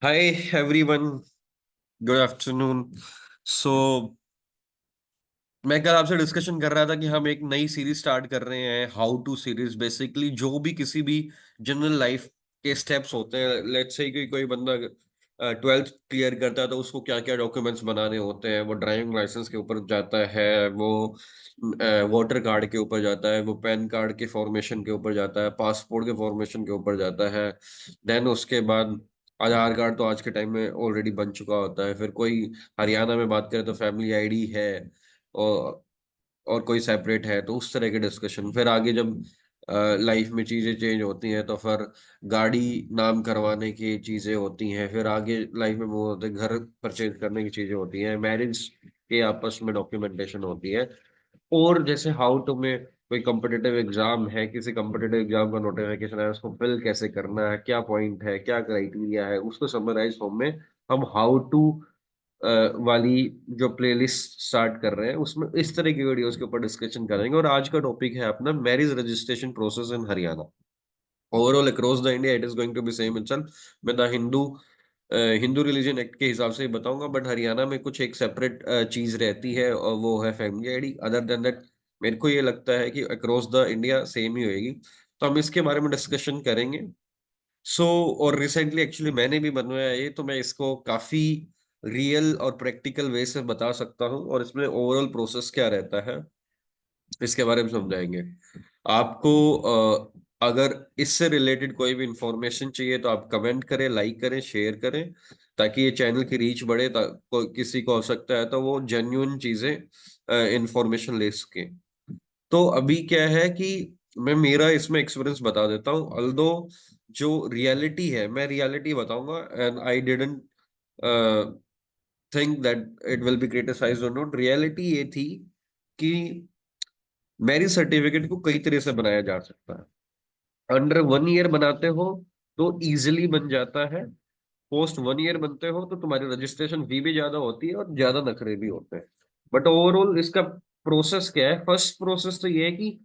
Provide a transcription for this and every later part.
हाय everyone, good afternoon. So मैं कल आपसे डिस्कशन कर रहा था कि हम एक नई सीरीज स्टार्ट कर रहे हैं, हाउ टू सीरीज। बेसिकली जो भी किसी भी जनरल लाइफ के स्टेप्स होते हैं, लेट्स से कि कोई बंदा 12th क्लियर करता है तो उसको क्या क्या डॉक्यूमेंट्स बनाने होते हैं। वो ड्राइविंग लाइसेंस के ऊपर जाता है, वो वोटर कार्ड के ऊपर जाता है, वो पैन कार्ड के फॉर्मेशन के ऊपर जाता है, पासपोर्ट के फॉर्मेशन के ऊपर जाता है। देन उसके बाद आधार कार्ड तो आज के टाइम में ऑलरेडी बन चुका होता है। फिर कोई हरियाणा में बात करें तो फैमिली आईडी है, और और कोई सेपरेट है, तो उस तरह के डिस्कशन। फिर आगे जब लाइफ में चीजें चेंज होती हैं तो फिर गाड़ी नाम करवाने की चीजें होती हैं। फिर आगे लाइफ में वो होते हैं, घर परचेज करने की चीजें होती हैं, मैरिज के आपस में डॉक्यूमेंटेशन होती है। और जैसे हाउ टू में कोई कम्पिटिटिव एग्जाम है, किसी कम्पिटिटिव एग्जाम का नोटिफिकेशन है, उसको फिल कैसे करना है, क्या पॉइंट है, क्या क्राइटेरिया है, उसको समराइज फॉर्म में हम हाउ टू वाली जो प्लेलिस्ट स्टार्ट कर रहे हैं उसमें इस तरह की वीडियोस के ऊपर डिस्कशन करेंगे। और आज का टॉपिक है अपना marriage registration process in Haryana. Overall across the India it is going to be same itself. मैं द हिंदू रिलीजन एक्ट के हिसाब से ही बताऊंगा, बट हरियाणा में कुछ एक सेपरेट चीज रहती है और वो है family ID. Other than that मेरे को ये लगता है कि अक्रॉस द इंडिया सेम ही होएगी। तो हम इसके बारे में डिस्कशन करेंगे। सो और रिसेंटली एक्चुअली मैंने भी बनवाया है ये, तो मैं इसको काफी रियल और प्रैक्टिकल वे से बता सकता हूँ, और इसमें ओवरऑल प्रोसेस क्या रहता है इसके बारे में समझाएंगे आपको। अगर इससे रिलेटेड कोई भी इंफॉर्मेशन चाहिए तो आप कमेंट करें, लाइक करें, शेयर करें, ताकि ये चैनल की रीच बढ़े। किसी को हो सकता है तो वो जेन्युइन चीजें इंफॉर्मेशन ले सके। तो अभी क्या है कि मैं मेरा इसमें एक्सपीरियंस बता देता हूँ। अल्दो जो रियलिटी है, मैं रियलिटी बताऊंगा, and I didn't think that it will be criticised और नॉट। रियलिटी ये थी कि मैरिज सर्टिफिकेट को कई तरह से बनाया जा सकता है। अंडर 1 ईयर बनाते हो तो इजिली बन जाता है। पोस्ट 1 ईयर बनते हो तो तुम्हारी रजिस्ट्रेशन फी भी ज्यादा होती है और ज्यादा नखरे भी होते हैं। बट ओवरऑल इसका प्रोसेस क्या है? फर्स्ट प्रोसेस तो ये है कि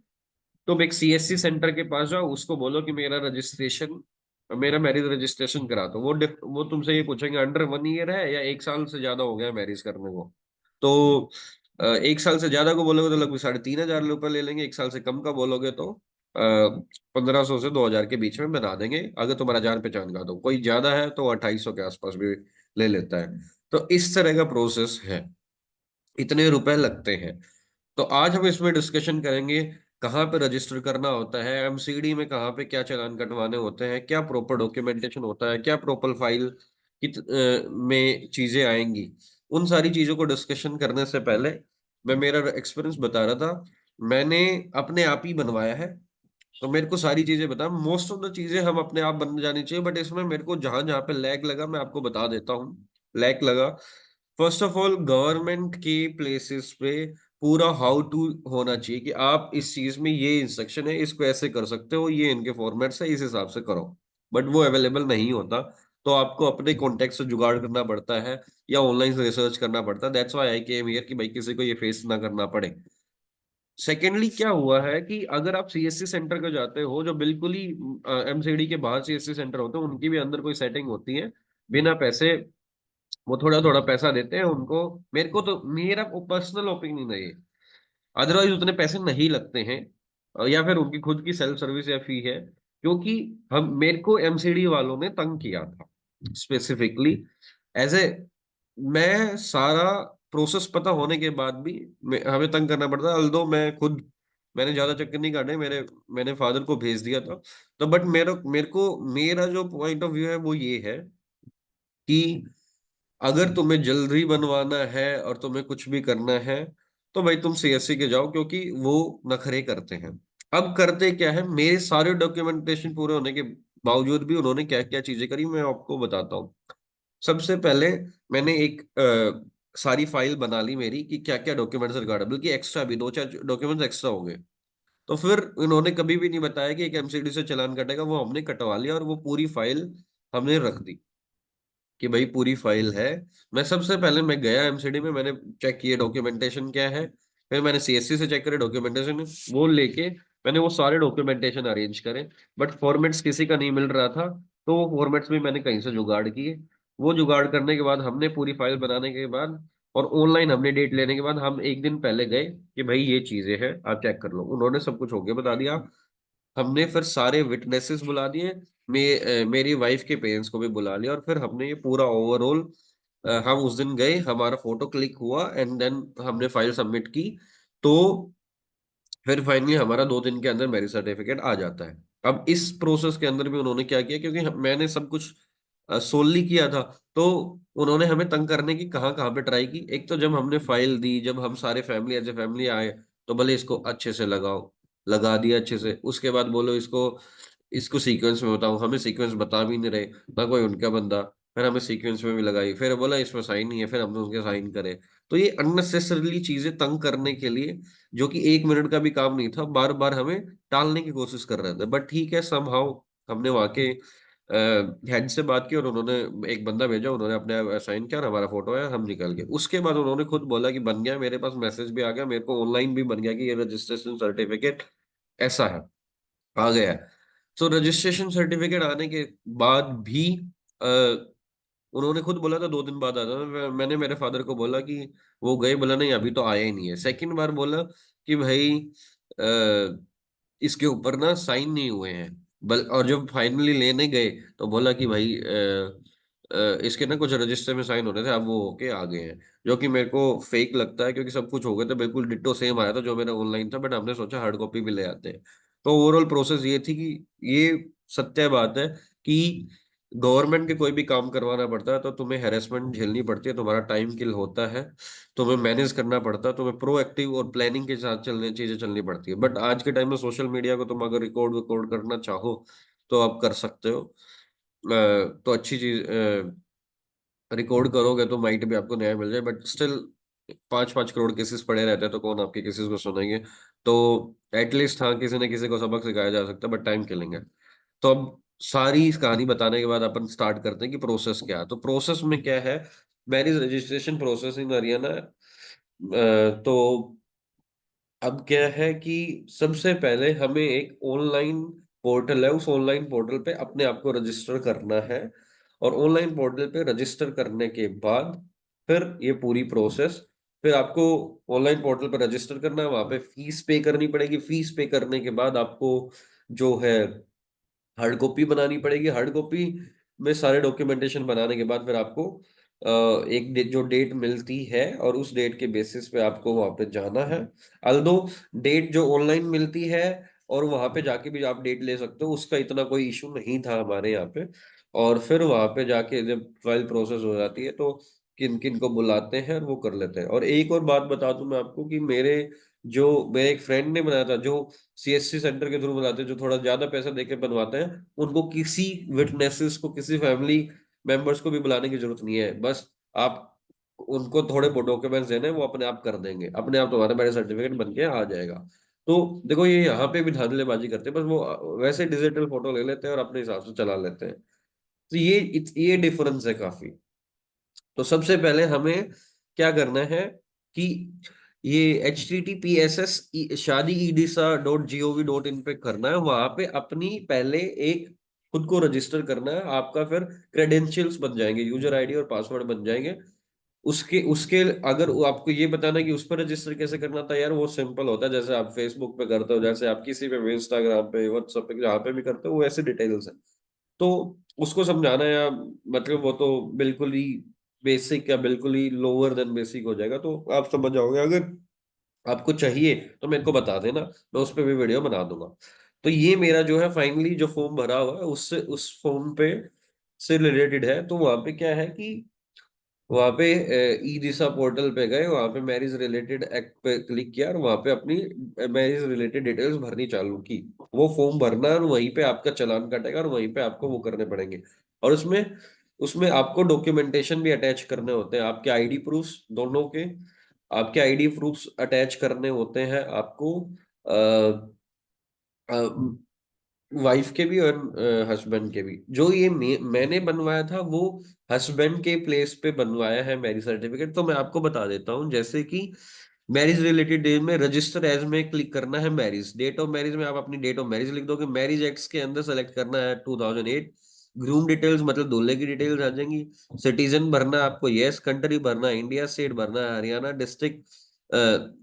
तुम एक सीएससी सेंटर के पास जाओ, उसको बोलो कि मेरा मैरिज रजिस्ट्रेशन करा दो। वो तुमसे ये पूछेंगे अंडर 1 ईयर है या 1 साल से ज्यादा हो गया मैरिज करने को। तो 1 साल से ज्यादा को बोलोगे तो लगभग 3,500 रुपये ले लेंगे। 1 साल से कम का बोलोगे तो 1,500 से 2,000 के बीच में बना देंगे, अगर तुम्हारा जान पहचान का। तो कोई ज्यादा है तो 2,800 के आसपास भी ले लेता है। तो इस तरह का प्रोसेस है, इतने रुपए लगते हैं। तो आज हम इसमें डिस्कशन करेंगे कहाँ पे रजिस्टर करना होता है, एमसीडी में कहाँ पे क्या चालान कटवाने होते हैं, क्या प्रॉपर डॉक्यूमेंटेशन होता है, क्या प्रॉपर फाइल में चीजें आएंगी। उन सारी चीजों को डिस्कशन करने से पहले मैं मेरा एक्सपीरियंस बता रहा था। मैंने अपने आप ही बनवाया है, तो मेरे को सारी चीजें बता। मोस्ट ऑफ द चीजें हम अपने आप बन जानी चाहिए, बट इसमें मेरे को जहां जहां पे लैग लगा मैं आपको बता देता हूँ। लैग लगा फर्स्ट ऑफ ऑल गवर्नमेंट के प्लेसेस पे पूरा हाउ टू होना चाहिए कि आप इस चीज में ये इंस्ट्रक्शन है, इसको ऐसे कर सकते हो, ये इनके फॉर्मेट्स है, इस हिसाब से करो। बट वो अवेलेबल नहीं होता, तो आपको अपने कॉन्टेक्ट से जुगाड़ करना पड़ता है या ऑनलाइन रिसर्च करना पड़ता है। That's why I came here कि भाई किसी को ये फेस ना करना पड़े। सेकेंडली क्या हुआ है कि अगर आप सीएससी सेंटर को जाते हो, जो बिल्कुल ही एमसीडी के बाहर सीएससी सेंटर होते हैं, उनकी भी अंदर कोई सेटिंग होती है बिना पैसे। वो थोड़ा थोड़ा पैसा देते हैं उनको। मेरे को तो मेरा पर्सनल ओपिनियन है ये, अदरवाइज उतने पैसे नहीं लगते हैं। या फिर उनकी खुद की सेल्फ सर्विस या फी है। क्योंकि हम मेरे को एमसीडी वालों ने तंग किया था स्पेसिफिकली। एज ए मैं सारा प्रोसेस पता होने के बाद भी हमें तंग करना पड़ता है। अल्दो मैंने ज्यादा चक्कर नहीं काटे, मैंने फादर को भेज दिया था। तो बट मेरा जो पॉइंट ऑफ व्यू है वो ये है कि अगर तुम्हें जल्दी बनवाना है और तुम्हें कुछ भी करना है तो भाई तुम सीएससी के जाओ, क्योंकि वो नखरे करते हैं। अब करते क्या है, मेरे सारे डॉक्यूमेंटेशन पूरे होने के बावजूद भी उन्होंने क्या क्या चीजें करी मैं आपको बताता हूँ। सबसे पहले मैंने एक सारी फाइल बना ली मेरी कि क्या क्या डॉक्यूमेंट्स रिकॉर्ड, बल्कि एक्स्ट्रा भी 2-4 डॉक्यूमेंट्स एक्स्ट्रा हो गए। तो फिर उन्होंने कभी भी नहीं बताया कि एक एमसीडी से चालान कटेगा, वो हमने कटवा लिया और वो पूरी फाइल हमने रख दी कि भाई पूरी फाइल है। मैं गया एमसीडी में, मैंने चेक किए डॉक्यूमेंटेशन क्या है। फिर मैंने सीएससी से चेक करे डॉक्यूमेंटेशन, वो लेके मैंने वो सारे डॉक्यूमेंटेशन अरेंज करे। बट फॉर्मेट्स किसी का नहीं मिल रहा था, तो वो फॉर्मेट्स भी मैंने कहीं से जुगाड़ किए। वो जुगाड़ करने के बाद, हमने पूरी फाइल बनाने के बाद और ऑनलाइन हमने डेट लेने के बाद, हम एक दिन पहले गए कि भाई ये चीजें हैं, आप चेक कर लो। उन्होंने सब कुछ होके बता दिया। हमने फिर सारे विटनेसेस बुला दिए, मेरी वाइफ के पेरेंट्स को भी बुला लिया, और फिर हमने ये पूरा ओवरऑल, हम उस दिन गए, हमारा फोटो क्लिक हुआ एंड देन हमने फाइल सबमिट की। तो फिर फाइनली हमारा 2 दिन के अंदर मैरिज सर्टिफिकेट आ जाता है। अब इस प्रोसेस के अंदर भी उन्होंने क्या किया, क्योंकि मैंने सब कुछ सोल्ली किया था, तो उन्होंने हमें तंग करने की कहाँ कहाँ पे ट्राई की। एक तो जब हमने फाइल दी, जब हम सारे फैमिली एज ए फैमिली आए, तो भले इसको अच्छे से लगाओ, लगा दिया अच्छे से, उसके बाद बोलो इसको इसको सीक्वेंस में बताओ, हमें सीक्वेंस बता भी नहीं रहे, ना कोई उनका बंदा। फिर हमें सीक्वेंस में भी लगाई, फिर बोला इसमें साइन नहीं है, फिर हमने उसके साइन करे। तो ये अननेसेसरीली चीजें तंग करने के लिए, जो कि 1 मिनट का भी काम नहीं था, बार बार हमें टालने की कोशिश कर रहे थे। बट ठीक है, समहाउ हमने वहां के हेड से बात की और उन्होंने एक बंदा भेजा, उन्होंने अपने साइन किया और हमारा फोटो आया, हम निकल गए। उसके बाद उन्होंने खुद बोला कि बन गया, मेरे पास मैसेज भी आ गया, मेरे को ऑनलाइन भी बन गया कि ये रजिस्ट्रेशन सर्टिफिकेट ऐसा है, आ गया है। तो रजिस्ट्रेशन सर्टिफिकेट आने के बाद भी उन्होंने खुद बोला था 2 दिन बाद आता था। मैंने मेरे फादर को बोला कि वो गए, बोला नहीं अभी तो आया ही नहीं है। सेकंड बार बोला कि भाई इसके ऊपर ना साइन नहीं हुए हैं। और जब फाइनली लेने गए, तो बोला कि भाई इसके ना कुछ रजिस्टर में साइन होने थे, अब वो होके आ गए हैं। जो कि मेरे को फेक लगता है, क्योंकि सब कुछ हो गया था, बिल्कुल डिट्टो सेम आया था जो मेरा ऑनलाइन था, बट हमने सोचा हार्ड कॉपी भी ले आते हैं। तो ओवरऑल प्रोसेस ये थी कि ये सत्य बात है कि गवर्नमेंट के कोई भी काम करवाना पड़ता है तो तुम्हें हैरेसमेंट झेलनी पड़ती है, तुम्हारा टाइम किल होता है, तुम्हें मैनेज करना पड़ता है, तुम्हें प्रोएक्टिव और प्लानिंग के साथ चलने चीजें चलनी पड़ती है। बट आज के टाइम में सोशल मीडिया को तुम अगर रिकॉर्ड विकॉर्ड करना चाहो तो आप कर सकते हो। तो अच्छी चीज, रिकॉर्ड करोगे तो माइट भी आपको न्याय मिल जाए, बट स्टिल 5-5 करोड़ केसेस पड़े रहते हैं, तो कौन आपके केसेस को सुनेंगे। तो एटलीस्ट हाँ, किसी न किसी को सबक सिखाया जा सकता है, बट टाइम किलिंग है। तो अब सारी इस कहानी बताने के बाद अपन स्टार्ट करते हैं कि प्रोसेस क्या है। तो प्रोसेस में क्या है, marriage registration process in Haryana. तो अब क्या है कि सबसे पहले हमें एक ऑनलाइन पोर्टल है, उस ऑनलाइन पोर्टल पे अपने आप को रजिस्टर करना है। और ऑनलाइन पोर्टल पे रजिस्टर करने के बाद फिर ये पूरी प्रोसेस, फिर आपको ऑनलाइन पोर्टल पर रजिस्टर करना है, वहां पे फीस पे करनी पड़ेगी। फीस पे करने के बाद आपको जो है हार्ड कॉपी बनानी पड़ेगी। हार्ड कॉपी में सारे डॉक्यूमेंटेशन बनाने के बाद फिर आपको एक जो डेट मिलती है, और उस डेट के बेसिस पे आपको वहां पे जाना है। अल्दो डेट जो ऑनलाइन मिलती है और वहां पे जाके भी आप डेट ले सकते हो, उसका इतना कोई इशू नहीं था हमारे यहाँ पे। और फिर वहां पे जाके जब फाइल प्रोसेस हो जाती है, तो किन किन को बुलाते हैं और वो कर लेते हैं। और एक और बात बता दूं मैं आपको कि मेरे एक फ्रेंड ने बनाया था, जो सीएससी सेंटर के थ्रू बनाते हैं, जो थोड़ा ज्यादा पैसा देके बनवाते हैं, उनको किसी विटनेसेस को, किसी फैमिली मेंबर्स को भी बुलाने की जरूरत नहीं है। बस आप उनको थोड़े डॉक्यूमेंट्स देने, वो अपने आप कर देंगे, अपने आप तुम्हारा मैरिज सर्टिफिकेट बन के आ जाएगा। तो देखो, ये यहाँ पे भी धांधलेबाजी करते हैं, बस वो वैसे डिजिटल फोटो ले लेते हैं और अपने हिसाब से चला लेते हैं। तो ये डिफरेंस है काफी। तो सबसे पहले हमें क्या करना है कि ये HTTPSS शादी EDISA.gov.in पे करना है। वहां पे अपनी पहले एक खुद को रजिस्टर करना है। आपका फिर क्रेडेंशियल्स बन जाएंगे, यूजर आईडी और पासवर्ड बन जाएंगे। उसके उसके अगर वो आपको ये बताना है कि उस पर रजिस्टर कैसे करना था, यार वो सिंपल होता है। जैसे आप फेसबुक पे करते हो, जैसे आप किसी पे भी, इंस्टाग्राम पे, व्हाट्सएप पे, जहाँ पे भी करते हो, वो ऐसे डिटेल्स है। तो उसको समझाना है, मतलब वो तो बिल्कुल ही बेसिक या बिल्कुल ही लोअर देन बेसिक हो जाएगा, तो आप समझ जाओगे। अगर आपको चाहिए तो मेरे को बता देना, मैं उस पर भी वीडियो बना दूंगा। तो ये मेरा जो है फाइनली जो फॉर्म भरा हुआ है, उससे उस फॉर्म पे से रिलेटेड है। तो वहां पे क्या है कि वहां पे ई दिशा पोर्टल पे गए, वहां पे मैरिज रिलेटेड एक्ट पे क्लिक किया और वहां पे अपनी मैरिज रिलेटेड डिटेल्स भरनी चालू की। वो फॉर्म भरना है और वहीं पे आपका चालान कटेगा और वहीं पे आपको वो करने पड़ेंगे। और उसमें उसमें आपको डॉक्यूमेंटेशन भी अटैच करने होते हैं, आपके आईडी प्रूफ्स दोनों के। आपके आईडी प्रूफ्स अटैच करने होते हैं आपको, वाइफ के भी और हस्बैंड के भी। जो ये मैंने बनवाया था, वो हस्बैंड के प्लेस पे बनवाया है मैरिज सर्टिफिकेट। तो मैं आपको बता देता हूँ, जैसे कि मैरिज रिलेटेड डेट में रजिस्टर एज में क्लिक करना है। मैरिज डेट ऑफ मैरिज में आप अपनी डेट ऑफ मैरिज लिख दोगे। मैरिज एक्ट्स के अंदर सेलेक्ट करना है 2008। ग्रूम डिटेल्स मतलब दूल्हे की डिटेल्स आ जाएंगी। सिटीजन भरना है आपको, यस। कंट्री भरना है, इंडिया। स्टेट भरना है हरियाणा। डिस्ट्रिक्ट,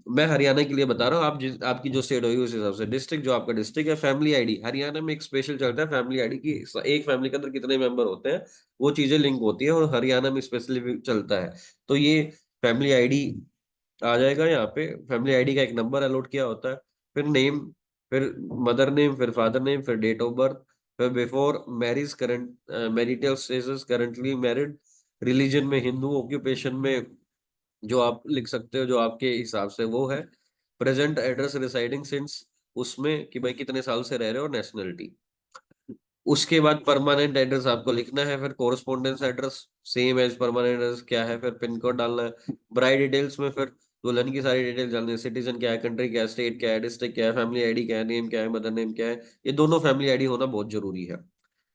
मैं हरियाणा के लिए बता रहा हूँ, आप जिस आपकी जो स्टेट होगी उस हिसाब से। डिस्ट्रिक्ट जो आपका डिस्ट्रिक्ट है। फैमिली आईडी, हरियाणा में एक स्पेशल चलता है फैमिली आईडी की, एक फैमिली के अंदर कितने मेंबर होते हैं वो चीजें लिंक होती है, और हरियाणा में स्पेशली चलता है। तो ये फैमिली आईडी आ जाएगा यहाँ पे। फैमिली आईडी का एक नंबर अलॉट किया होता है। फिर नेम, फिर मदर नेम, फिर फादर नेम, फिर डेट ऑफ बर्थ, फिर before marriage, current marital status, currently married, religion में हिंदू, ऑक्यूपेशन में जो आप लिख सकते हो जो आपके हिसाब से वो है, प्रेजेंट एड्रेस रिसाइडिंग सिंस, उसमें कि भाई कितने साल से रह रहे हो, नेशनलिटी। उसके बाद परमानेंट एड्रेस आपको लिखना है, फिर correspondence address same as permanent address क्या है, फिर पिन कोड डालना है। ब्राइड डिटेल्स में फिर दुल्हन की सारी डिटेल डालनी है, सिटीजन क्या है, कंट्री क्या है, स्टेट क्या है, डिस्ट्रिक्ट क्या है, फैमिली आईडी क्या है, नेम क्या है, मदर नेम क्या है। ये दोनों फैमिली आईडी होना बहुत जरूरी है।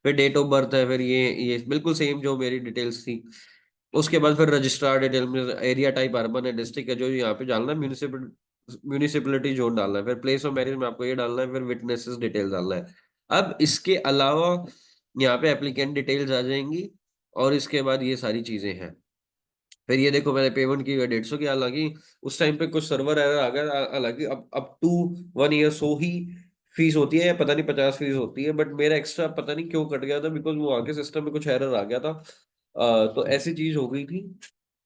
फिर डेट ऑफ बर्थ है, फिर ये बिल्कुल सेम जो मेरी डिटेल्स थी। उसके बाद फिर रजिस्ट्रार डिटेल में एरिया टाइप अर्बन है, डिस्ट्रिक्ट है, जो यहाँ पे डालना है, म्यूनिसिपलिटी जोन डालना है, फिर प्लेस ऑफ मैरिज में आपको ये डालना है, फिर विटनेसेस डिटेल डालना है। अब इसके अलावा यहाँ पे एप्लीकेंट डिटेल्स आ जाएंगी, और इसके बाद ये सारी चीजें हैं। फिर ये देखो मैंने पेमेंट की 150 की, हालांकि उस टाइम पे कुछ सर्वर एरर आ गया, हालांकि अब अप टू 1 ईयर सो ही फीस होती है, या पता नहीं 50 फीस होती है, बट मेरा एक्स्ट्रा पता नहीं क्यों कट गया था, बिकॉज वो आगे सिस्टम में कुछ एरर आ गया था। तो ऐसी चीज हो गई थी।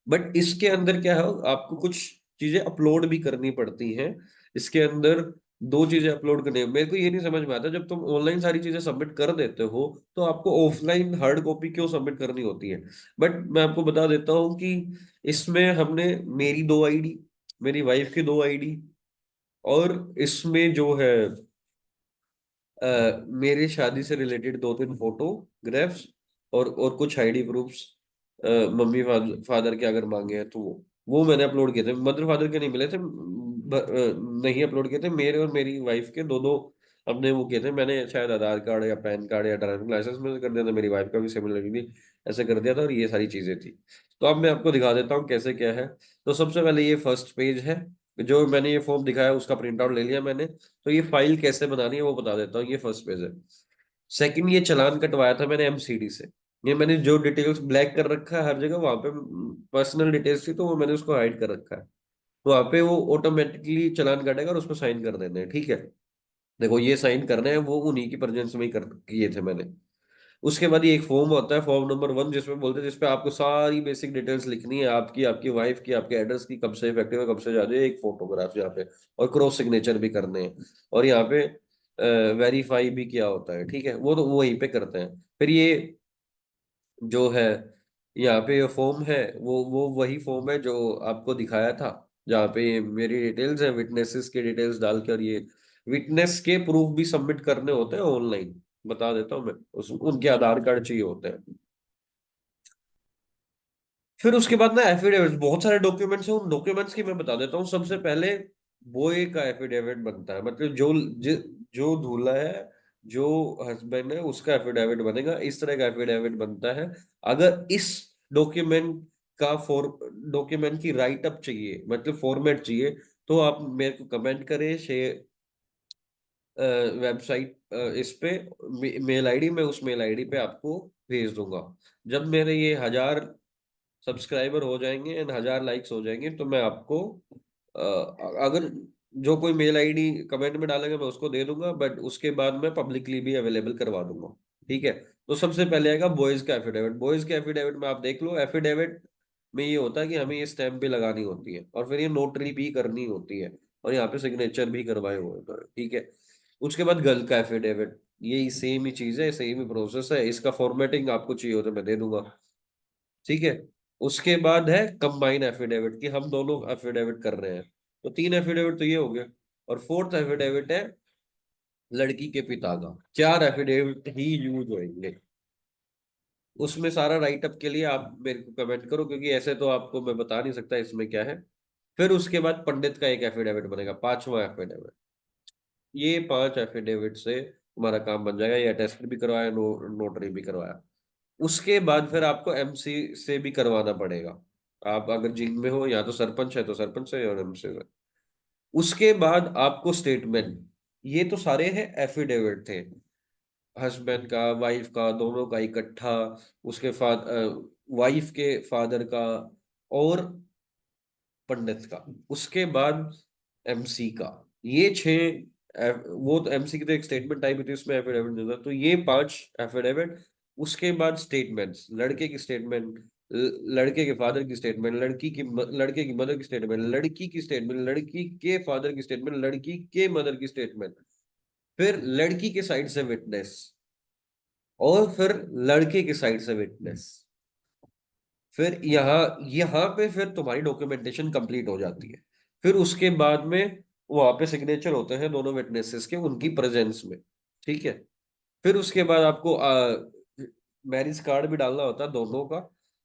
बट इसके अंदर क्या है, आपको कुछ चीजें अपलोड भी करनी पड़ती हैं। इसके अंदर दो चीजें अपलोड करनी है। मेरे को ये नहीं समझ में आता, जब तुम ऑनलाइन सारी चीजें सबमिट कर देते हो तो आपको ऑफलाइन हार्ड कॉपी क्यों सबमिट करनी होती है। बट मैं आपको बता देता हूँ कि इसमें हमने मेरी 2 आईडी, मेरी वाइफ की 2 आईडी, और इसमें जो है मेरे शादी से रिलेटेड 2-3 फोटोग्राफ्स, और कुछ आईडी प्रूफ्स, मम्मी फादर के अगर मांगे हैं तो वो मैंने अपलोड किए थे। मदर फादर के नहीं मिले थे, नहीं अपलोड किए थे। मेरे और मेरी वाइफ के दो दो हमने वो किए थे। मैंने शायद आधार कार्ड या पैन कार्ड या ड्राइविंग लाइसेंस में से कर दिया था, मेरी वाइफ का भी सिमिलरली ऐसे कर दिया था, और ये सारी चीजें थी। तो अब मैं आपको दिखा देता हूँ कैसे क्या है। तो सबसे पहले ये फर्स्ट पेज है, जो मैंने ये फॉर्म दिखाया उसका प्रिंट आउट ले लिया मैंने। तो ये फाइल कैसे बनानी है वो बता देता हूँ, ये फर्स्ट पेज है। सेकंड, ये चालान कटवाया था मैंने एमसीडी से। ये मैंने जो डिटेल्स ब्लैक कर रखा है हर जगह, वहां पे पर्सनल डिटेल्स थी तो वो मैंने उसको हाइड कर रखा है। तो वहां पे वो ऑटोमेटिकली चालान कटेगा और उसको साइन कर देना है, ठीक है। देखो ये साइन करने हैं, वो उन्हीं की प्रेजेंस में ही कर किए थे मैंने। उसके बाद ये एक फॉर्म होता है, फॉर्म नंबर 1, जिसमें बोलते हैं, जिसपे आपको सारी बेसिक डिटेल्स लिखनी है, आपकी, आपकी वाइफ की, आपके एड्रेस की, कब से इफेक्टिव है, कब से जारी है, एक फोटोग्राफ यहाँ पे, और क्रॉस सिग्नेचर भी करने हैं। और यहाँ पे वेरीफाई भी किया होता है, ठीक है, वो तो वहीं पे करते हैं। फिर ये जो है यहाँ पे ये फॉर्म है, वो वही फॉर्म है जो आपको दिखाया था, जहाँ पे ये मेरी डिटेल्स है, विटनेसेस की डिटेल्स डाल कर, ये विटनेस के प्रूफ भी सबमिट करने होते हैं ऑनलाइन, बता देता हूँ मैं। उनके आधार कार्ड चाहिए होते हैं। फिर उसके बाद ना एफिडेविट, बहुत सारे डॉक्यूमेंट्स हैं, उन डॉक्यूमेंट्स की मैं बता देता हूँ। सबसे पहले बोए का एफिडेविट बनता है, मतलब जो दूल्हा है, जो हस्बैंड है, उसका एफिडेविट बनेगा। इस तरह का एफिडेविट बनता है। अगर इस डॉक्यूमेंट का डॉक्यूमेंट की राइट अप चाहिए, मतलब फॉर्मेट चाहिए, तो आप मेरे को कमेंट करें, शेयर वेबसाइट, इस पे मेल आईडी, मैं उस मेल आईडी पे आपको भेज दूंगा। जब मेरे ये 1000 सब्सक्राइबर हो जाएंगे एंड 1000 लाइक्स हो जाएंगे, तो मैं आपको अगर जो कोई मेल आईडी कमेंट में डालेगा मैं उसको दे दूंगा, बट उसके बाद मैं पब्लिकली भी अवेलेबल करवा दूंगा, ठीक है। तो सबसे पहले आएगा बॉयज का एफिडेविट। बॉयज के एफिडेविट में आप देख लो, एफिडेविट में ये होता है कि हमें ये स्टैंप भी लगानी होती है, और फिर ये नोटरी भी करनी होती है, और यहाँ पे सिग्नेचर भी करवाए हुए होते हैं, ठीक है। उसके बाद गर्ल का एफिडेविट, यही सेम ही चीज है, सेम ही प्रोसेस है। इसका फॉर्मेटिंग आपको चाहिए हो तो मैं दे दूंगा, ठीक है। उसके बाद है कंबाइन एफिडेविट, कि हम दोनों एफिडेविट कर रहे हैं। तो 3 एफिडेविट तो ये हो गए। और फोर्थ एफिडेविट है लड़की के पिता का। 4 एफिडेविट ही यूज होंगे। उसमें सारा राइटअप के लिए आप मेरे को कमेंट करो, क्योंकि ऐसे तो आपको मैं बता नहीं सकता इसमें क्या है। फिर उसके बाद पंडित का एक एफिडेविट बनेगा, 5वां एफिडेविट। ये 5 एफिडेविट से तुम्हारा काम बन जाएगा। ये अटेस्टेड भी करवाया, नोटरी भी करवाया। उसके बाद फिर आपको एमसी से भी करवाना पड़ेगा। आप अगर जींद में हो, या तो सरपंच है तो सरपंच से, और एमसी से। उसके बाद आपको स्टेटमेंट। ये तो सारे हैं एफिडेविट थे। हस्बैंड का, वाइफ का, दोनों का इकट्ठा, उसके वाइफ के फादर का, और पंडित का, उसके बाद एमसी का। ये छह वो तो एमसी की तो एक स्टेटमेंट टाइप थी, उसमें एफिडेविट देता, तो ये पांच एफिडेविट। उसके बाद स्टेटमेंट्स, लड़के की स्टेटमेंट, लड़के के फादर की स्टेटमेंट, लड़के की मदर की स्टेटमेंट, लड़की की स्टेटमेंट, लड़की के फादर की स्टेटमेंट, लड़की के मदर की स्टेटमेंट, फिर लड़की के साइड से विटनेस, और फिर लड़के के साइड से विटनेस। फिर यहाँ यहाँ पे फिर तुम्हारी डॉक्यूमेंटेशन कंप्लीट हो जाती है। फिर उसके बाद में वहां पे सिग्नेचर होते हैं दोनों विटनेसेस के, उनकी प्रेजेंस में। ठीक है। फिर उसके बाद आपको मैरिज कार्ड भी डालना होता है दोनों का।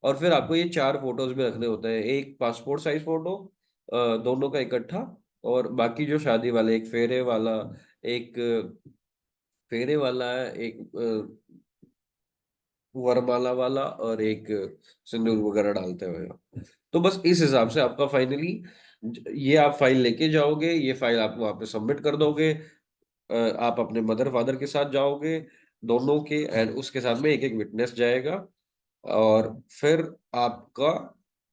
और फिर आपको ये चार फोटोज भी रखने होते हैं, एक पासपोर्ट साइज फोटो दोनों का इकट्ठा, और बाकी जो शादी वाले, एक एक फेरे वाला है, एक वरमाला वाला, और एक सिंदूर वगैरह डालते हुए। तो बस इस हिसाब से आपका फाइनली ये आप फाइल लेके जाओगे, ये फाइल आप वहां पे सबमिट कर दोगे। आप अपने मदर फादर के साथ जाओगे दोनों के, एंड उसके साथ में एक एक विटनेस जाएगा। और फिर आपका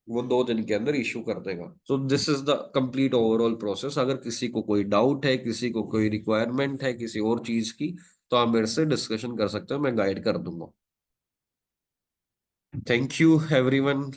वो 2 दिन के अंदर इशू कर देगा। So this is the complete overall process. अगर किसी को कोई डाउट है, किसी को कोई रिक्वायरमेंट है किसी और चीज की, तो आप मेरे से डिस्कशन कर सकते हो, मैं गाइड कर दूंगा। Thank you everyone.